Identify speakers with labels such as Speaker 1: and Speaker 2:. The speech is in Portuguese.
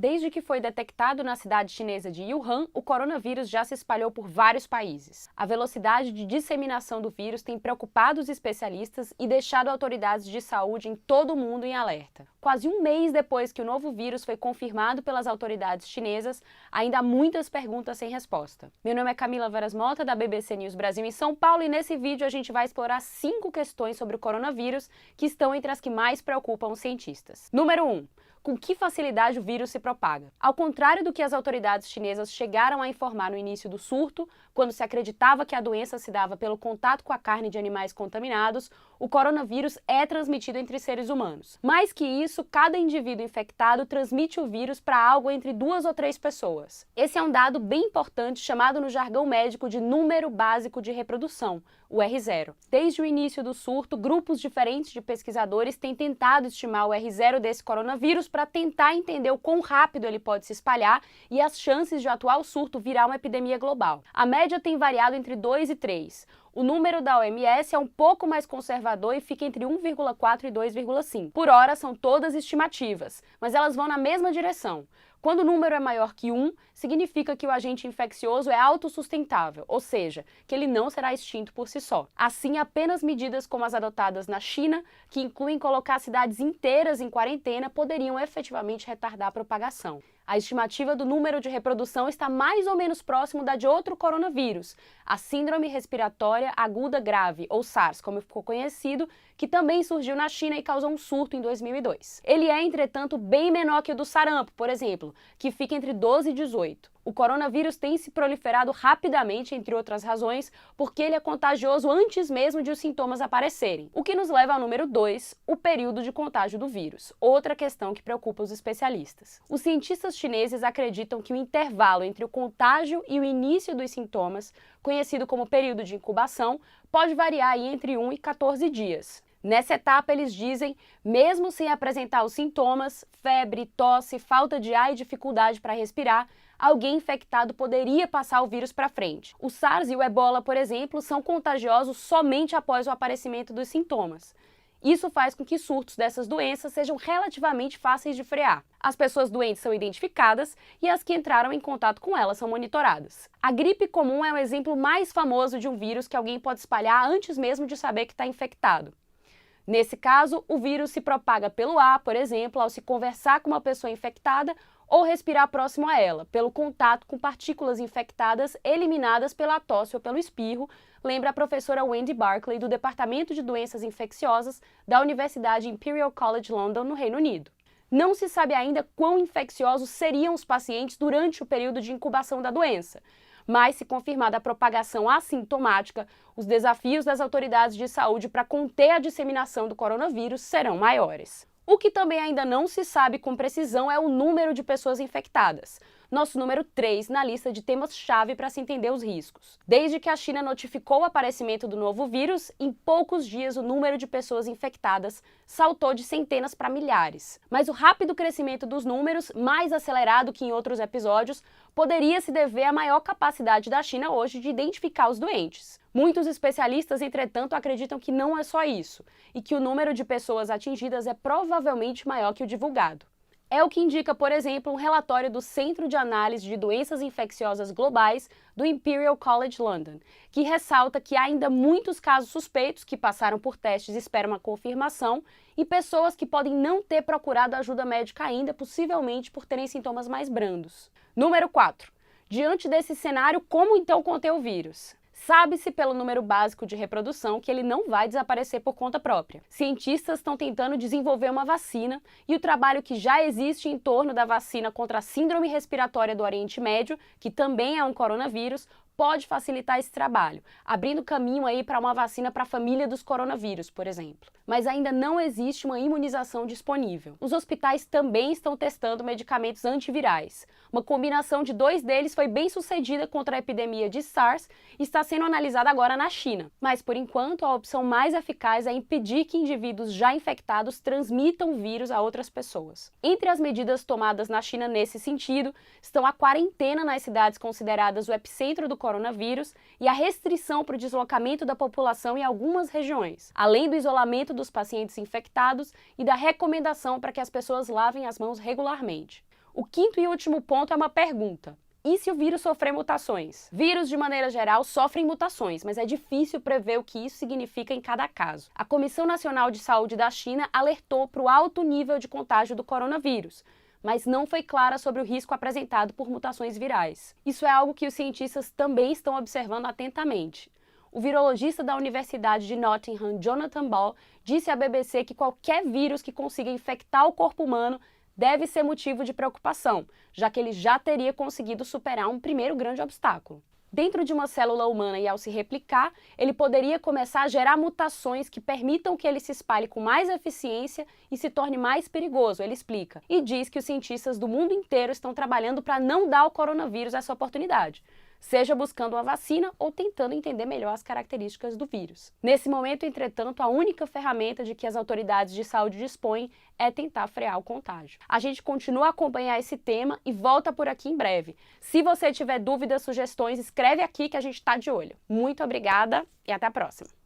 Speaker 1: Desde que foi detectado na cidade chinesa de Wuhan, o coronavírus já se espalhou por vários países. A velocidade de disseminação do vírus tem preocupado os especialistas e deixado autoridades de saúde em todo o mundo em alerta. Quase um mês depois que o novo vírus foi confirmado pelas autoridades chinesas, ainda há muitas perguntas sem resposta. Meu nome é Camila Veras Mota, da BBC News Brasil em São Paulo, e nesse vídeo a gente vai explorar 5 questões sobre o coronavírus que estão entre as que mais preocupam os cientistas. Número 1. Com que facilidade o vírus se propaga? Ao contrário do que as autoridades chinesas chegaram a informar no início do surto, quando se acreditava que a doença se dava pelo contato com a carne de animais contaminados, o coronavírus é transmitido entre seres humanos. Mais que isso, cada indivíduo infectado transmite o vírus para algo entre 2 ou 3 pessoas. Esse é um dado bem importante chamado no jargão médico de número básico de reprodução, o R0. Desde o início do surto, grupos diferentes de pesquisadores têm tentado estimar o R0 desse coronavírus para tentar entender o quão rápido ele pode se espalhar e as chances de o atual surto virar uma epidemia global. A média tem variado entre 2 e 3. O número da OMS é um pouco mais conservador e fica entre 1,4 e 2,5. Por hora, são todas estimativas, mas elas vão na mesma direção. Quando o número é maior que 1, significa que o agente infeccioso é autossustentável, ou seja, que ele não será extinto por si só. Assim, apenas medidas como as adotadas na China, que incluem colocar cidades inteiras em quarentena, poderiam efetivamente retardar a propagação. A estimativa do número de reprodução está mais ou menos próximo da de outro coronavírus, a Síndrome Respiratória Aguda Grave, ou SARS, como ficou conhecido, que também surgiu na China e causou um surto em 2002. Ele é, entretanto, bem menor que o do sarampo, por exemplo, que fica entre 12 e 18. O coronavírus tem se proliferado rapidamente, entre outras razões, porque ele é contagioso antes mesmo de os sintomas aparecerem. O que nos leva ao número 2, o período de contágio do vírus, outra questão que preocupa os especialistas. Os cientistas chineses acreditam que o intervalo entre o contágio e o início dos sintomas, conhecido como período de incubação, pode variar entre 1 e 14 dias. Nessa etapa, eles dizem, mesmo sem apresentar os sintomas, febre, tosse, falta de ar e dificuldade para respirar, alguém infectado poderia passar o vírus para frente. O SARS e o Ebola, por exemplo, são contagiosos somente após o aparecimento dos sintomas. Isso faz com que surtos dessas doenças sejam relativamente fáceis de frear. As pessoas doentes são identificadas e as que entraram em contato com elas são monitoradas. A gripe comum é o exemplo mais famoso de um vírus que alguém pode espalhar antes mesmo de saber que está infectado. Nesse caso, o vírus se propaga pelo ar, por exemplo, ao se conversar com uma pessoa infectada ou respirar próximo a ela, pelo contato com partículas infectadas eliminadas pela tosse ou pelo espirro, lembra a professora Wendy Barclay, do Departamento de Doenças Infecciosas da Universidade Imperial College London, no Reino Unido. Não se sabe ainda quão infecciosos seriam os pacientes durante o período de incubação da doença, mas, se confirmada a propagação assintomática, os desafios das autoridades de saúde para conter a disseminação do coronavírus serão maiores. O que também ainda não se sabe com precisão é o número de pessoas infectadas, nosso número 3 na lista de temas-chave para se entender os riscos. Desde que a China notificou o aparecimento do novo vírus, em poucos dias o número de pessoas infectadas saltou de centenas para milhares. Mas o rápido crescimento dos números, mais acelerado que em outros episódios, poderia se dever à maior capacidade da China hoje de identificar os doentes. Muitos especialistas, entretanto, acreditam que não é só isso, e que o número de pessoas atingidas é provavelmente maior que o divulgado. É o que indica, por exemplo, um relatório do Centro de Análise de Doenças Infecciosas Globais do Imperial College London, que ressalta que há ainda muitos casos suspeitos que passaram por testes e esperam uma confirmação e pessoas que podem não ter procurado ajuda médica ainda, possivelmente por terem sintomas mais brandos. Número 4. Diante desse cenário, como então conter o vírus? Sabe-se pelo número básico de reprodução que ele não vai desaparecer por conta própria. Cientistas estão tentando desenvolver uma vacina e o trabalho que já existe em torno da vacina contra a Síndrome Respiratória do Oriente Médio, que também é um coronavírus, pode facilitar esse trabalho, abrindo caminho aí para uma vacina para a família dos coronavírus, por exemplo. Mas ainda não existe uma imunização disponível. Os hospitais também estão testando medicamentos antivirais. Uma combinação de 2 deles foi bem sucedida contra a epidemia de SARS e está sendo analisada agora na China. Mas, por enquanto, a opção mais eficaz é impedir que indivíduos já infectados transmitam o vírus a outras pessoas. Entre as medidas tomadas na China nesse sentido, estão a quarentena nas cidades consideradas o epicentro do coronavírus e a restrição para o deslocamento da população em algumas regiões, além do isolamento dos pacientes infectados e da recomendação para que as pessoas lavem as mãos regularmente. O quinto e último ponto é uma pergunta. E se o vírus sofrer mutações? Vírus, de maneira geral, sofrem mutações, mas é difícil prever o que isso significa em cada caso. A Comissão Nacional de Saúde da China alertou para o alto nível de contágio do coronavírus, mas não foi clara sobre o risco apresentado por mutações virais. Isso é algo que os cientistas também estão observando atentamente. O virologista da Universidade de Nottingham, Jonathan Ball, disse à BBC que qualquer vírus que consiga infectar o corpo humano deve ser motivo de preocupação, já que ele já teria conseguido superar um primeiro grande obstáculo. Dentro de uma célula humana e ao se replicar, ele poderia começar a gerar mutações que permitam que ele se espalhe com mais eficiência e se torne mais perigoso, ele explica. E diz que os cientistas do mundo inteiro estão trabalhando para não dar ao coronavírus essa oportunidade, seja buscando uma vacina ou tentando entender melhor as características do vírus. Nesse momento, entretanto, a única ferramenta de que as autoridades de saúde dispõem é tentar frear o contágio. A gente continua a acompanhar esse tema e volta por aqui em breve. Se você tiver dúvidas, sugestões, escreve aqui que a gente está de olho. Muito obrigada e até a próxima!